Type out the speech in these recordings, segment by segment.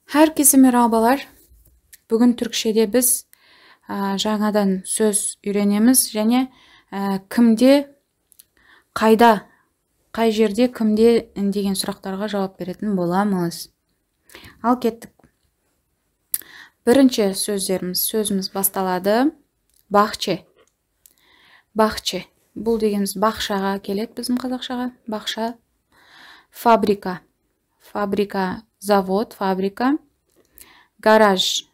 Herkese merhabalar. Bugün Türkçe'de biz жаңадан söz үйренеміз және кімде, қайда, қай жерде, кімде деген сұрақтарға жауап беретін боламыз. Ал кеттік. Бірінші сөзіміз басталады. Бақче. Бақче. Бұл дегеніміз бақшаға келеді біздің қазақшаға. Бақша. Фабрика. Фабрика, завод, фабрика. Гараж.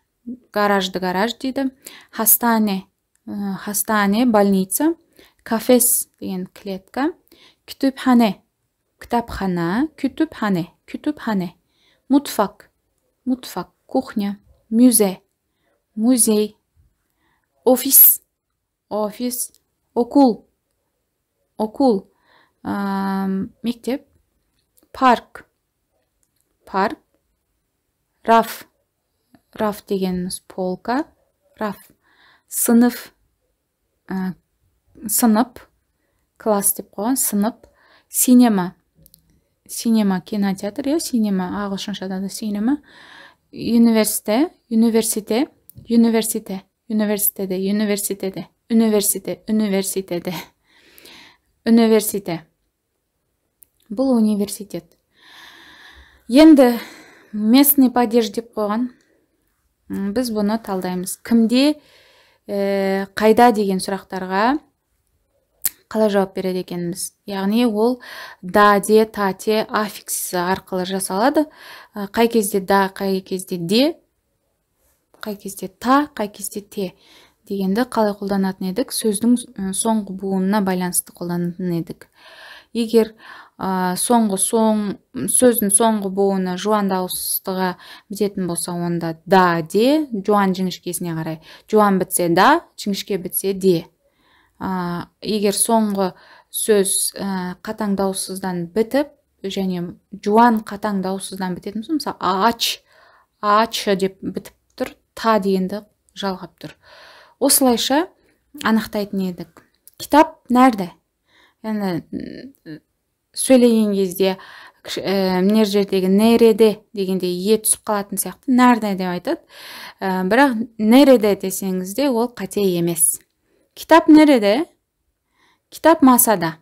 Гаражды гараж дейді. Хастане. Хастане, больница. Кафес деген клетка. Kütüphane. Кітапхана. Kütüphane. Kütüphane. Mutfak. Mutfak. Кухня. Müze. Музей. Ofis. Ofis. Okul. Okul. Мектеп. Парк. Парк. Raf. Raf дегеніміз полка. Raf. Сынып. Сынып. Класс деп қойған. Сынып. Синема. Синема кинотеатр. Синема ағылшыншада да синема. Университе. Университе. Университе. Университеде. Университеде. Университе. Университеде. Университе. Бұл университет. Енді местный падеж деп қойған. Біз бұны талдаймыз. Кімде, қайда деген сұрақтарға қалай жауап береді екенбіз. Яғни ол да, де, та, те, аффиксі арқылы жасалады. Қай кезде да, қай кезде де, қай кезде та, қай кезде те дегенді қалай қолданатын едік? Сөздің соңғы буынына байланысты қолданатын едік. Егер сөздің соңғы буыны жуан дауыстыға бітетін болса, онда да, де, жуан жіңішкесіне қарай. Жуан бітсе да, жіңішке бітсе де. Егер соңғы сөз қатаң дауыссыздан бітіп, және жуан қатаң дауыссыздан бітетін болса, мысалы, ач деп бітіп тұр, та дегенді жалғап тұр. Осылайша анықтайтын едік. Кітап нәрде? Сөйлеген кезде мына жердегі нереде дегенде е түсіп қалатын сияқты нәрде деп айтады. Бірақ нереде десеңізде ол қате емес. Кітап нереде? Кітап масада.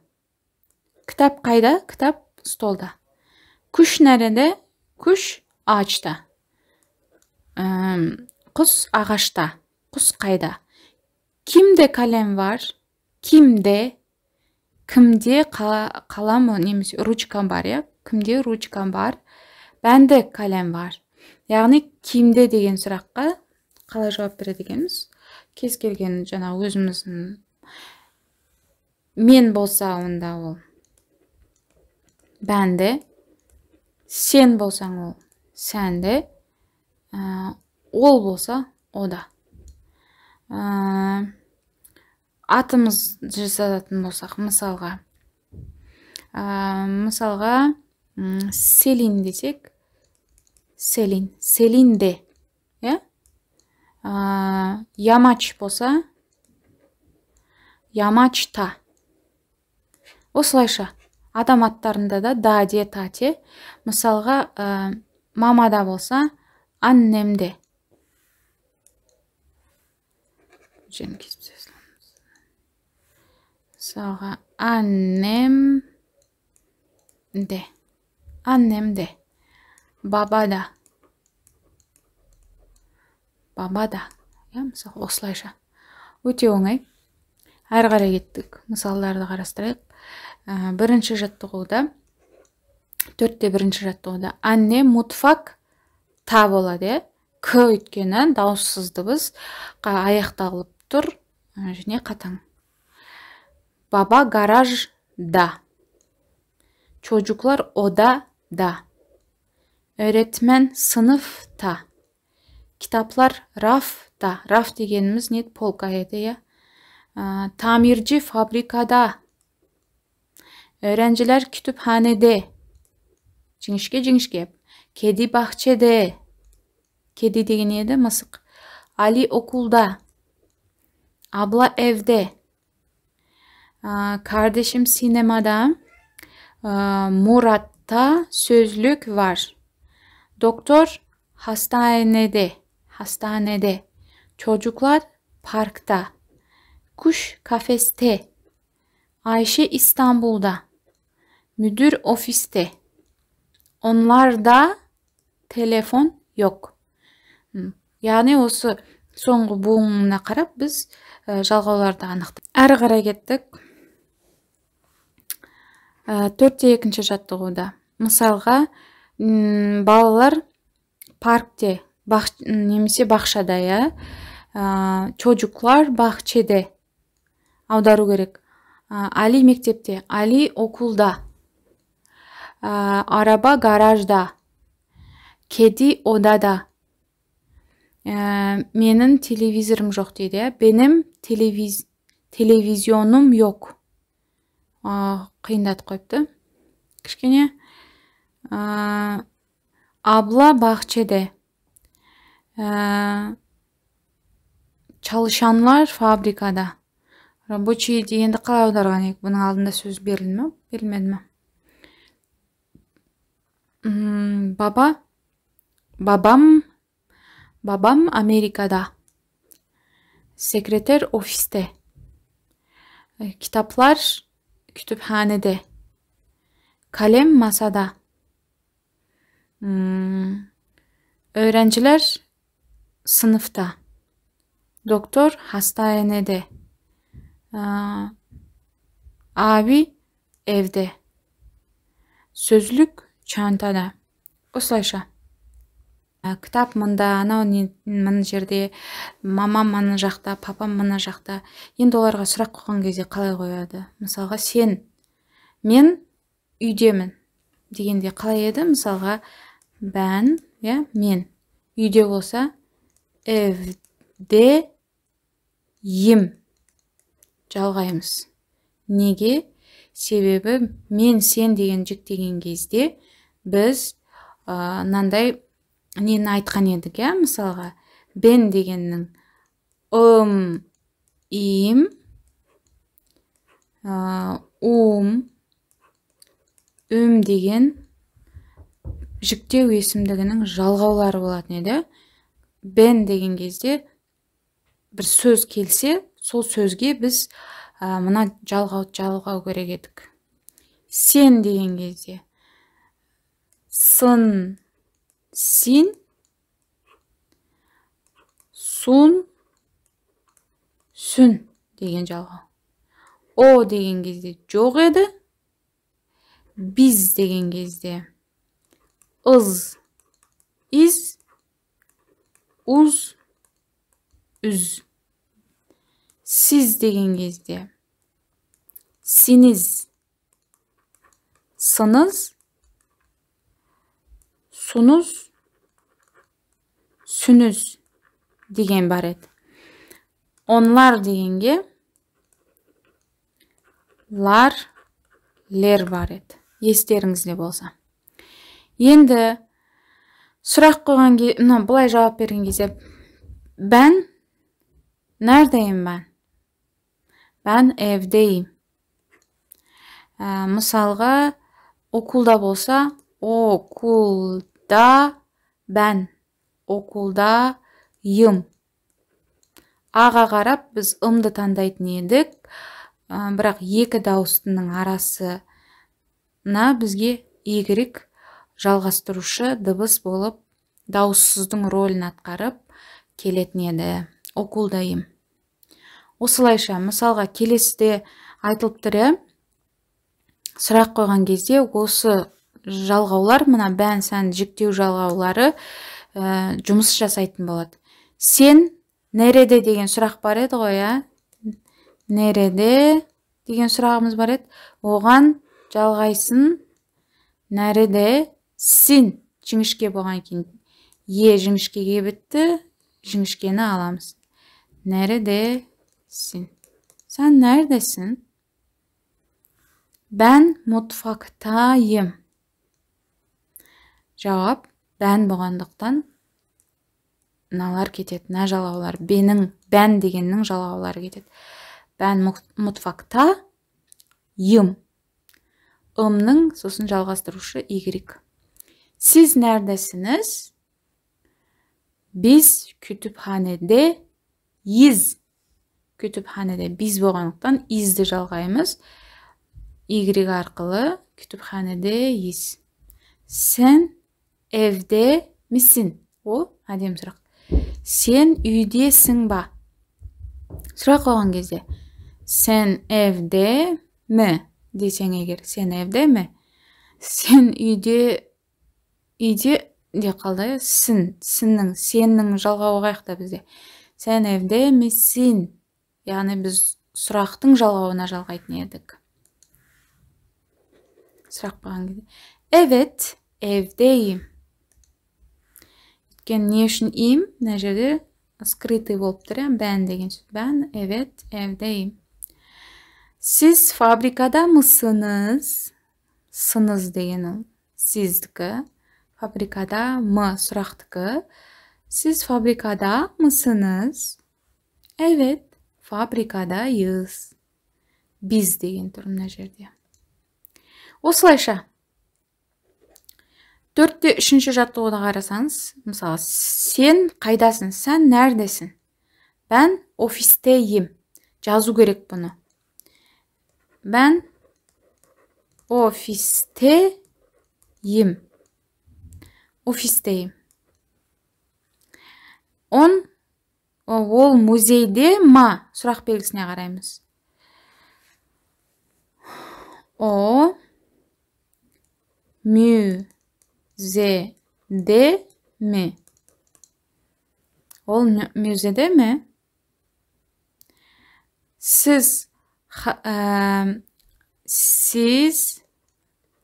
Кітап қайда? Кітап столда. Күш нереде? Күш ağaçta. Құс ағашта. Құс қайда? Kimde kalem var? Kimde? Кімде қалам немесе ручкам бар, Кімде ручкам бар? Бәнде калем бар. Яғни кімде деген сұраққа қалай жауап береді екенбіз? Кез келген жаңа өзіміздің мен болса онда ол бәнде, сен болсаң ол сәнде, ол болса ода. Атымыз жасатын болсақ, мысалға Селин десек, Селин, Селинде. Ямач болса, Ямачта. Осылайша адам аттарында да, де, та, те. Мысалға мамада болса, аннемде. Мысалға аннемде. Аннемде. Бабада. Бабада. Мысалы, осылайша. Өте оңай. Әрі қарай кеттік. Мысалдарды қарастырайық. Бірінші жаттығуда, 4-те бірінші жаттығуда анне мутфак та болады. К өйткені дауыссыз дыбыс аяқталып тұр және қатаң. Баба гараж да. Çocuklar oda da. Öğretmen sınıfta. Kitaplar rafta. Raf дегеніміз не? Полка еді. Tamirci fabrikada. Öğrenciler kütüphanede. Жіңішке. Kedi bahçede. Kedi деген еді? Мысық. Ali okulda. Abla evde. Kardeşim sinemada. Murat'ta sözlük var. Doktor hastanede. Hastanede. Çocuklar parkta. Kuş kafeste. Ayşe İstanbul'da. Müdür ofiste. Onlarda telefon yok. Yani осы соңғы буынына қарап біз жалғауларды анықтадық. Әрі қарай кеттік. 4-2 жаттығуда. Мысалға, балалар паркте, немесе бақшада, я. Çocuklar bahçede. Аудару керек. Али мектепте, Али окулда. Araba garajda. Kedi odada. Менің телевизорым жоқ дейді. Benim televizyonum yok. Қиындатып қойыпты. Кішкене. Abla bahçede. Çalışanlar fabrikada. Рабочий дегенді қалай аударған ек? Бұның алдында сөз берілді ме? Берілмеді ме? Babam Amerika'da. Sekreter ofiste. Kitaplar kütüphanede. Kalem masada. Öğrenciler sınıfta. Doktor hastanede. Abi evde. Sözlük çantada. Осылайша. Кітап мында, анау мына жерде, мамам мына жақта, папам мына жақта. Енді оларға сұрақ қойған кезде қалай қояды? Мысалға, мен үйдемін дегенде қалай еді? Мысалға, ben, мен. Үйде болса, evdeyim. Жалғаймыз. Неге? Себебі мен сен деген жүктеген кезде біз мынандай нені айтқан едік, мысалға, ben дегеннің им, деген жүктеу есімдігінің жалғаулары болатын еді. Ben деген кезде бір сөз келсе, сол сөзге біз мына жалғау керек едік. Сен деген кезде сын, син, сун, сүн деген жалғау. О деген кезде жоқ еді. Biz деген кезде ыз, из, уз, үз. Siz деген кезде siniz, sınız, sunuz, сүніз деген бар еді. Onlar дегенге лар, лер бар еді. Естеріңізде болса. Енді сұрақ қойған кезде, бұлай жауап берген кезде, ben neredeyim ben? Ben evdeyim. Мысалға, okulda болса, okulda ben. Okuldayım. Аға қарап, біз ымды таңдайтын едік. Бірақ екі дауыстының арасына бізге игрек жалғастырушы дыбыс болып, дауыссыздың рөлін атқарып келетін еді. Okuldayım. Осылайша, мысалға, келесіде айтылып тұр, сұрақ қойған кезде осы жалғаулар, мына бән, сән, жүктеу жалғаулары жұмыс жасайтын болады. Сен нереде деген сұрақ бар еді ғой, нереде деген сұрағымыз бар еді. Оған жалғайсын нереде син жіңішке болған кейін. Жіңішкеге бітті, жіңішкені аламыз. Neredesin? Sen neredesin? Ben mutfaktayım. Cevap, ben болғандықтан мыналар кетеді, мына жалғаулар. Ben дегеннің жалғаулары кетеді. Ben mutfaktayım. Ымның сосын жалғастырушы Y. Siz neredesiniz? Biz kütüphanedeyiz. Kütüphanede biz болғандықтан izді жалғаймыз. Y арқылы kütüphanedeyiz. Sen evde misin? O әдемі сұрақ. Sen үйдесің ба? Сұрақ қойған кезде. Sen evde mi? Десең егер, sen evde mi? Sen үйде де қалды. Сеннің жалғауы қайықта бізде. Sen evde misin? Яғни біз сұрақтың жалғауына жалғайтын едік. Сұрақ қойған кезде. Evet, evdeyim. Өйткені не үшін им? Мына жерде скрытый болып тұр, ben деген сөз. Ben, evet, evdeyim. Siz fabrikada mısınız? Сыныз деген ол. Сіздікі. Fabrikada mı? Сұрақтікі. Siz fabrikada mısınız? Evet, fabrikadayız. Biz деген тұр мына жерде. Осылайша 4-те 3-ші жаттығуды қарасаңыз, мысалы, сен қайдасың, сен нердесің? Ben ofisteyim. Жазу керек бұны. Ben ofisteyim. Ofisteyim. Ол музейде ма? Сұрақ белгісіне қараймыз. O müzede mi? Ол müzede mi? Siz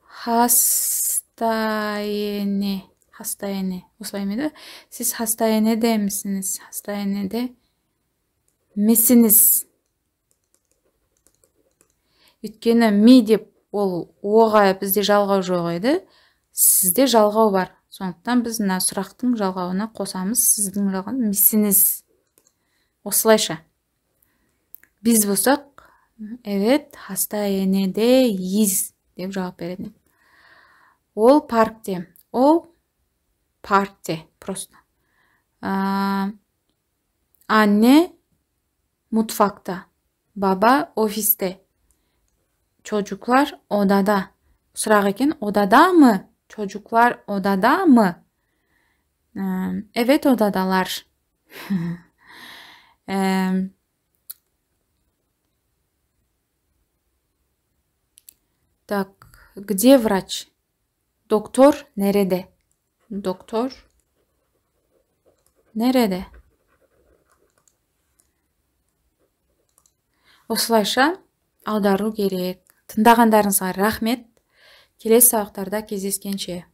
hastane. Осылай меді? Siz hastanede misiniz? Hastanede misiniz? Өйткені ми деп ол оға бізде жалғау жоқ еді. Сізде жалғау бар. Сондықтан біз мына сұрақтың жалғауына қосамыз. Сіздің жалғау misiniz? Осылайша. Біз болсақ, evet, hastanedeyiz деп жауап береді. Ол паркте. Ол паркте. Просто. Anne mutfakta. Baba ofiste. Çocuklar odada. Sıra eкен, odada mı? Çocuklar odada mı? Evet, odadalar. Так, где врач? Doktor nerede? Doktor nerede? Осылайша аудару керек. Тыңдағандарыңызға рахмет. Келесі сабақтарда кездескенше.